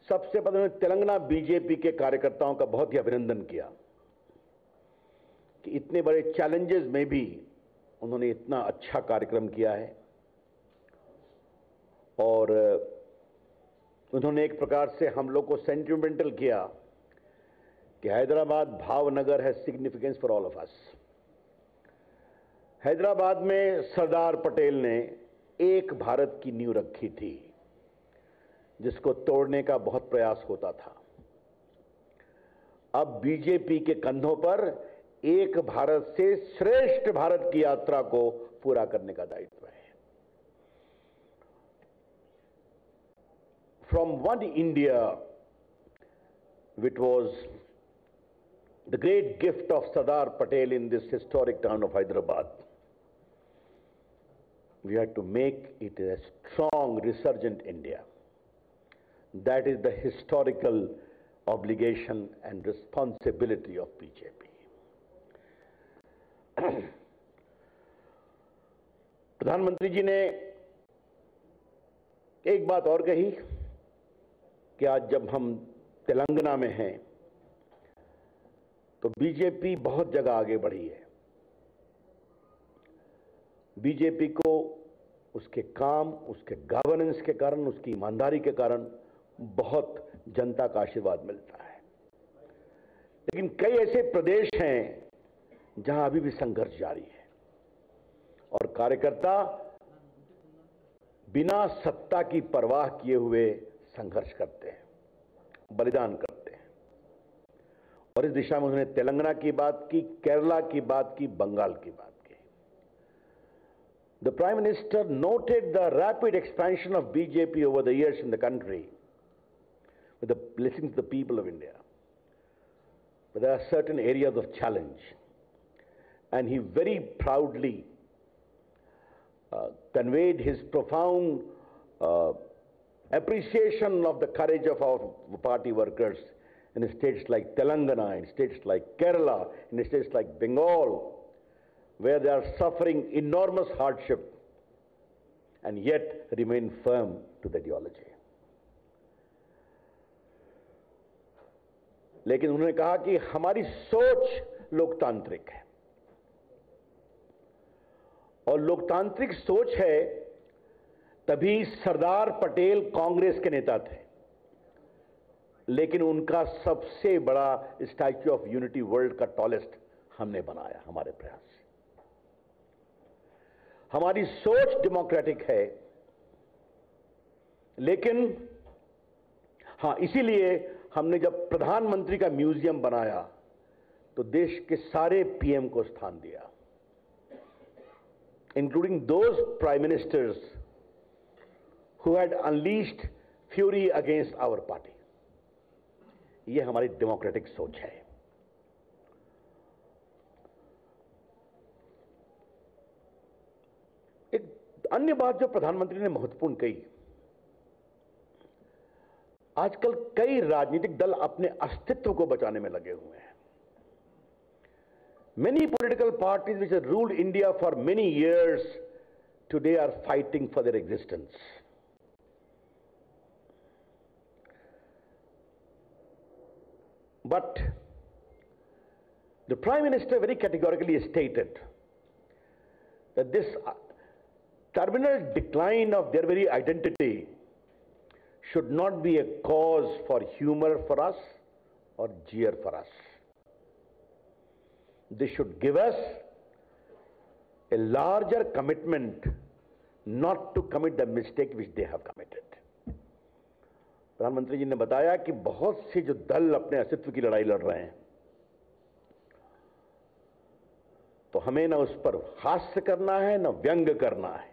सबसे पहले उन्होंने तेलंगाना बीजेपी के कार्यकर्ताओं का बहुत ही अभिनंदन किया कि इतने बड़े चैलेंजेस में भी उन्होंने इतना अच्छा कार्यक्रम किया है और उन्होंने एक प्रकार से हम लोग को सेंटिमेंटल किया कि Hyderabad Bhavnagar has significance for all of us. Hyderabad में सरदार पटेल ने एक भारत की नींव रखी थी जिसको तोड़ने का बहुत प्रयास होता था। अब बीजेपी के कंधों पर एक भारत से श्रेष्ठ भारत की यात्रा को पूरा करने का दायित्व है। From one India, which was the great gift of Sardar Patel in this historic town of Hyderabad, we had to make it a strong, resurgent India. That is the historical obligation and responsibility of BJP. प्रधानमंत्री जी ने एक बात और कही कि आज जब हम तेलंगाना में हैं तो बीजेपी बहुत जगह आगे बढ़ी है। बीजेपी को उसके काम, उसके गवर्नेंस के कारण, उसकी ईमानदारी के कारण बहुत जनता का आशीर्वाद मिलता है। लेकिन कई ऐसे प्रदेश हैं जहां अभी भी संघर्ष जारी है और कार्यकर्ता बिना सत्ता की परवाह किए हुए संघर्ष करते हैं, बलिदान करते हैं। और इस दिशा में उन्होंने तेलंगाना की बात की, केरला की बात की, बंगाल की बात की। The Prime Minister noted the rapid expansion of BJP over the years in the country with the blessings of the people of India. But there are certain areas of challenge, and he very proudly conveyed his profound appreciation of the courage of our party workers in states like Telangana, in states like Kerala, in states like Bengal, where they are suffering enormous hardship and yet remain firm to the ideology. लेकिन उन्होंने कहा कि हमारी सोच लोकतांत्रिक है और लोकतांत्रिक सोच है तभी सरदार पटेल कांग्रेस के नेता थे, लेकिन उनका सबसे बड़ा स्टैच्यू ऑफ यूनिटी वर्ल्ड का टॉलेस्ट हमने बनाया हमारे प्रयास से। हमारी सोच डेमोक्रेटिक है, लेकिन हां, इसीलिए हमने जब प्रधानमंत्री का म्यूजियम बनाया तो देश के सारे पीएम को स्थान दिया, including those prime ministers who had unleashed fury against our party. ये हमारी डेमोक्रेटिक सोच है। एक अन्य बात जो प्रधानमंत्री ने महत्वपूर्ण कही, आजकल कई राजनीतिक दल अपने अस्तित्व को बचाने में लगे हुए हैं। Many political parties which have ruled India for many years today are fighting for their existence. But the Prime Minister very categorically stated that this terminal decline of their very identity should not be a cause for humor for us or jeer for us. They should give us a larger commitment not to commit the mistake which they have committed. प्रधानमंत्री जी ने बताया कि बहुत से जो दल अपने अस्तित्व की लड़ाई लड़ रहे हैं, तो हमें न उस पर हास्य करना है न व्यंग करना है।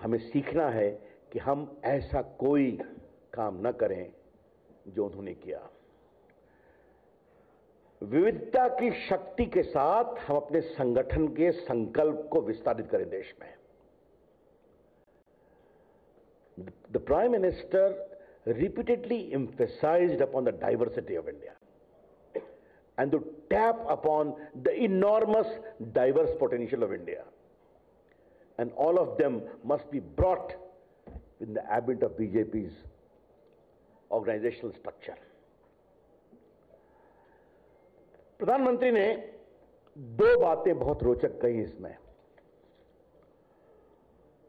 हमें सीखना है कि हम ऐसा कोई काम न करें जो उन्होंने किया। विविधता की शक्ति के साथ हम अपने संगठन के संकल्प को विस्तारित करें देश में। The Prime Minister repeatedly emphasized upon the diversity of India and to tap upon the enormous diverse potential of India, and all of them must be brought in the ambit of BJP's organisational structure. प्रधानमंत्री ने दो बातें बहुत रोचक कही इसमें।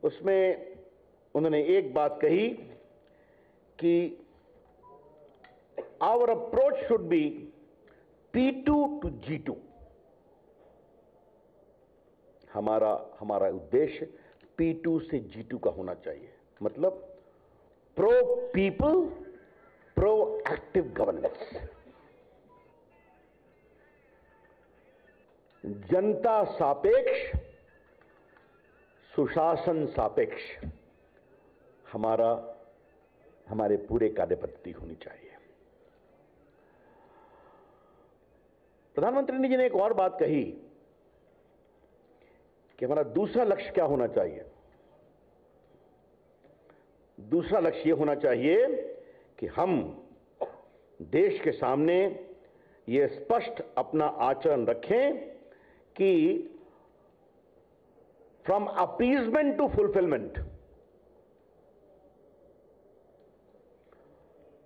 उसमें उन्होंने एक बात कही कि our approach should be P2 to G2। हमारा उद्देश्य P2 से G2 का होना चाहिए, मतलब pro people, pro active governance. जनता सापेक्ष, सुशासन सापेक्ष हमारे पूरे कार्य पद्धति होनी चाहिए। प्रधानमंत्री जी ने एक और बात कही कि हमारा दूसरा लक्ष्य क्या होना चाहिए। दूसरा लक्ष्य यह होना चाहिए कि हम देश के सामने यह स्पष्ट अपना आचरण रखें कि फ्रॉम अपीजमेंट टू फुलफिलमेंट,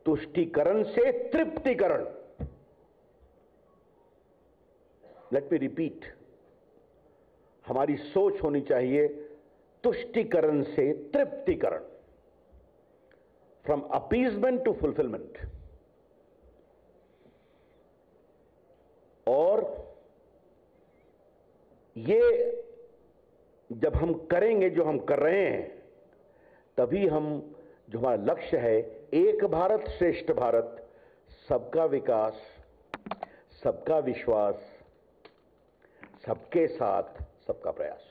तुष्टीकरण से तृप्तिकरण। लेट मी रिपीट, हमारी सोच होनी चाहिए तुष्टीकरण से तृप्तिकरण, फ्रॉम अपीजमेंट टू फुलफिलमेंट। और ये जब हम करेंगे जो हम कर रहे हैं, तभी हम जो हमारा लक्ष्य है एक भारत श्रेष्ठ भारत, सबका विकास, सबका विश्वास, सबके साथ सबका प्रयास।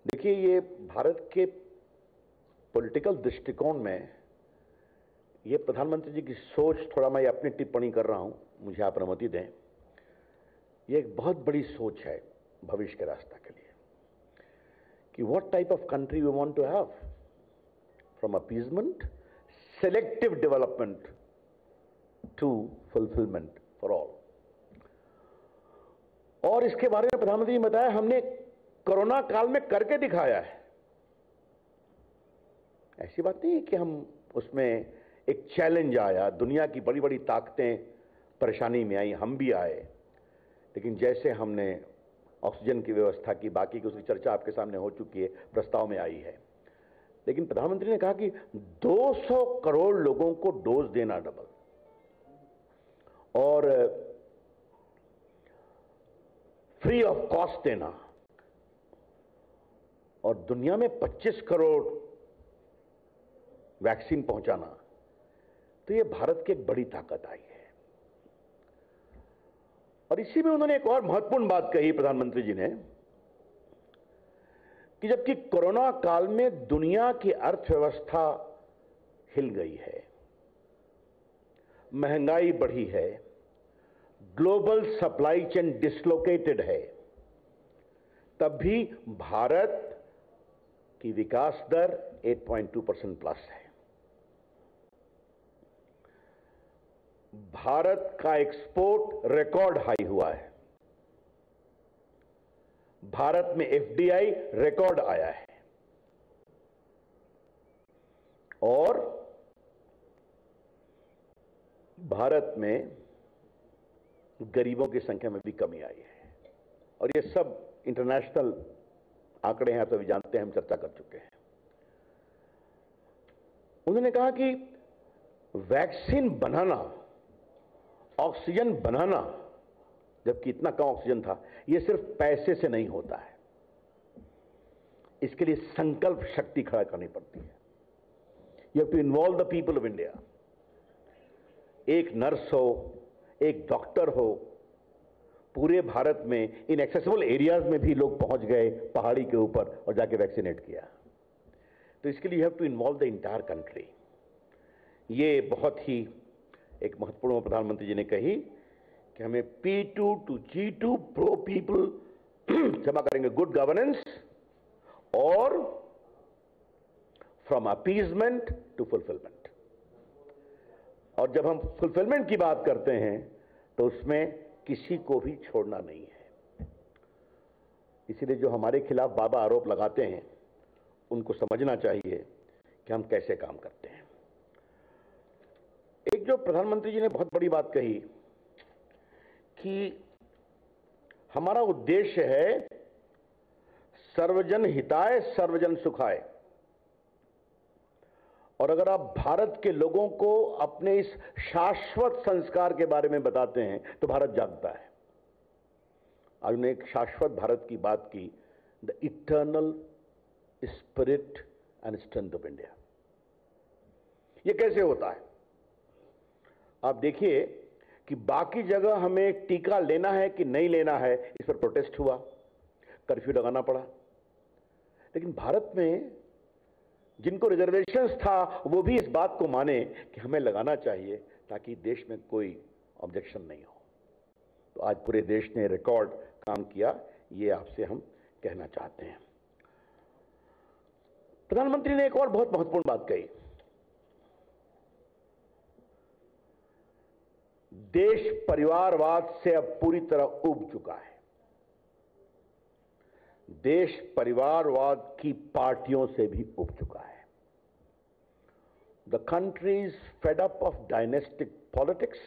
देखिए, ये भारत के पॉलिटिकल दृष्टिकोण में ये प्रधानमंत्री जी की सोच, थोड़ा मैं अपनी टिप्पणी कर रहा हूं, मुझे आप अनुमति दें। ये एक बहुत बड़ी सोच है भविष्य के रास्ता के लिए कि what type of country we want to have, from appeasement, selective development to fulfilment for all. और इसके बारे में प्रधानमंत्री ने बताया, हमने कोरोना काल में करके दिखाया है। ऐसी बात नहीं है कि हम उसमें एक चैलेंज आया, दुनिया की बड़ी बड़ी ताकतें परेशानी में आई, हम भी आए, लेकिन जैसे हमने ऑक्सीजन की व्यवस्था की, बाकी की उसकी चर्चा आपके सामने हो चुकी है, प्रस्ताव में आई है। लेकिन प्रधानमंत्री ने कहा कि 200 करोड़ लोगों को डोज देना डबल, और फ्री ऑफ कॉस्ट देना, और दुनिया में 25 करोड़ वैक्सीन पहुंचाना, तो ये भारत की एक बड़ी ताकत आई है। और इसी में उन्होंने एक और महत्वपूर्ण बात कही प्रधानमंत्री जी ने कि जबकि कोरोना काल में दुनिया की अर्थव्यवस्था हिल गई है, महंगाई बढ़ी है, ग्लोबल सप्लाई चेन डिसलोकेटेड है, तब भी भारत की विकास दर 8.2% प्लस है। भारत का एक्सपोर्ट रिकॉर्ड हाई हुआ है, भारत में एफडीआई रिकॉर्ड आया है, और भारत में गरीबों की संख्या में भी कमी आई है। और ये सब इंटरनेशनल आंकड़े हैं, तो भी जानते हैं, हम चर्चा कर चुके हैं। उन्होंने कहा कि वैक्सीन बनाना, ऑक्सीजन बनाना, जबकि इतना कम ऑक्सीजन था, यह सिर्फ पैसे से नहीं होता है, इसके लिए संकल्प शक्ति खड़ा करनी पड़ती है। You have to involve the people of India. एक नर्स हो, एक डॉक्टर हो, पूरे भारत में इनएक्सेसिबल एरियाज में भी लोग पहुंच गए पहाड़ी के ऊपर और जाके वैक्सीनेट किया। तो इसके लिए you have to involve the entire country. ये बहुत ही एक महत्वपूर्ण प्रधानमंत्री जी ने कही कि हमें P2 to G2, pro people, क्षमा करेंगे, गुड गवर्नेंस, और फ्रॉम अपीजमेंट टू फुलफिलमेंट। और जब हम फुलफिलमेंट की बात करते हैं तो उसमें किसी को भी छोड़ना नहीं है। इसीलिए जो हमारे खिलाफ बाबा आरोप लगाते हैं उनको समझना चाहिए कि हम कैसे काम करते हैं। एक जो प्रधानमंत्री जी ने बहुत बड़ी बात कही कि हमारा उद्देश्य है सर्वजन हिताय सर्वजन सुखाय। और अगर आप भारत के लोगों को अपने इस शाश्वत संस्कार के बारे में बताते हैं तो भारत जागता है। आज उन्होंने एक शाश्वत भारत की बात की, the eternal spirit and strength of India. यह कैसे होता है? आप देखिए कि बाकी जगह हमें टीका लेना है कि नहीं लेना है, इस पर प्रोटेस्ट हुआ, कर्फ्यू लगाना पड़ा। लेकिन भारत में जिनको रिजर्वेशंस था वो भी इस बात को माने कि हमें लगाना चाहिए ताकि देश में कोई ऑब्जेक्शन नहीं हो। तो आज पूरे देश ने रिकॉर्ड काम किया, ये आपसे हम कहना चाहते हैं। प्रधानमंत्री ने एक और बहुत महत्वपूर्ण बात कही। देश परिवारवाद से अब पूरी तरह उब चुका है। देश परिवारवाद की पार्टियों से भी उब चुका है। The country is fed up of dynastic politics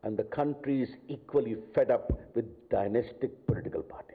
and the country is equally fed up with dynastic political parties.